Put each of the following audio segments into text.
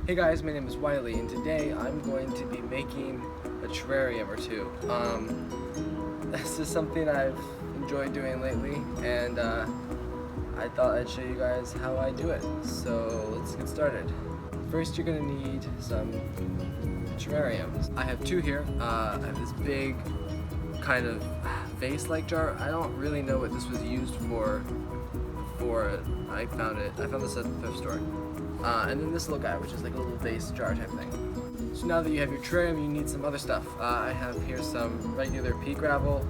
Hey guys, my name is Wiley, and today I'm going to be making a terrarium or two. This is something I've enjoyed doing lately, and I thought I'd show you guys how I do it. So let's get started. First, you're gonna need some terrariums. I have two here. I have this big kind of vase-like jar. I don't really know what this was used for before I found it. I found this at the thrift store. And then this little guy, which is like a little vase jar type thing. So now that you have your terrarium, you need some other stuff. I have here some regular pea gravel.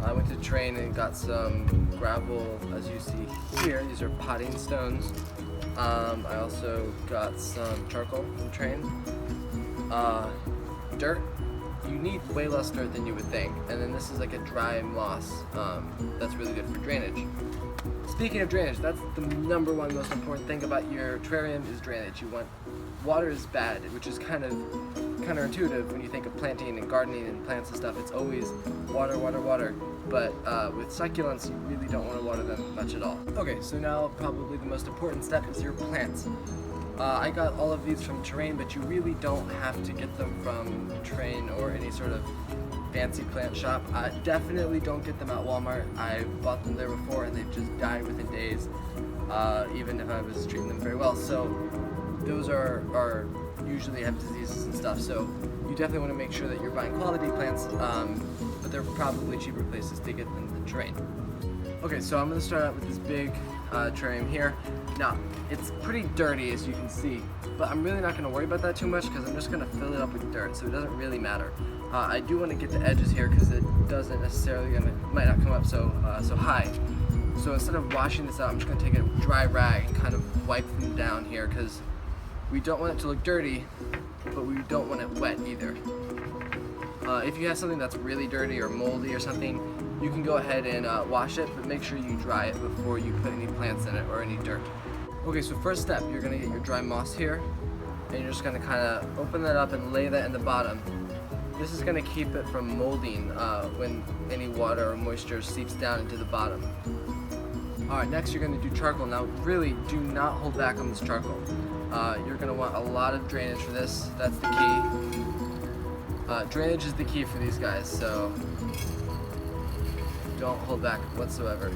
I went to Train and got some gravel, as you see here. These are potting stones. I also got some charcoal from Train. Dirt. You need way less dirt than you would think. And then this is like a dry moss. That's really good for drainage. Speaking of drainage, that's the number one most important thing about your terrarium is drainage. You want water is bad, which is kind of counterintuitive when you think of planting and gardening and plants and stuff. It's always water, water, water. But with succulents, you really don't want to water them much at all. Okay, so now probably the most important step is your plants. I got all of these from Terrain, but you really don't have to get them from Train or any sort of fancy plant shop. Definitely don't get them at Walmart. I bought them there before and they've just died within days, even if I was treating them very well. So those are usually have diseases and stuff. So you definitely want to make sure that you're buying quality plants, but they're probably cheaper places to get them than Terrain. Okay, so I'm going to start out with this big terrarium here. Now, it's pretty dirty as you can see, but I'm really not going to worry about that too much because I'm just going to fill it up with dirt, so it doesn't really matter. I do want to get the edges here because it doesn't necessarily might not come up so high. So instead of washing this out, I'm just going to take a dry rag and kind of wipe them down here because we don't want it to look dirty, but we don't want it wet either. If you have something that's really dirty or moldy or something, you can go ahead and wash it, but make sure you dry it before you put any plants in it or any dirt. Okay, so first step, you're going to get your dry moss here, and you're just going to kind of open that up and lay that in the bottom. This is going to keep it from molding when any water or moisture seeps down into the bottom. Alright, next you're going to do charcoal. Now really do not hold back on this charcoal. You're going to want a lot of drainage for this. That's the key. Drainage is the key for these guys, so don't hold back whatsoever.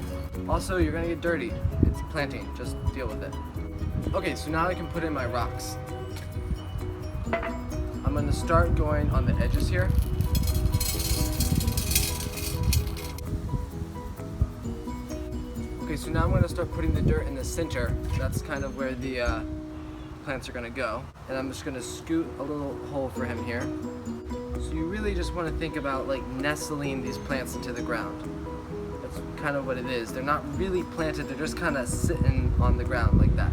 Also, you're going to get dirty. It's planting. Just deal with it. Okay, so now I can put in my rocks. I'm going to start going on the edges here. Okay, so now I'm going to start putting the dirt in the center. That's kind of where the plants are going to go. And I'm just going to scoot a little hole for him here. So you really just want to think about like nestling these plants into the ground. That's kind of what it is. They're not really planted, they're just kind of sitting on the ground like that.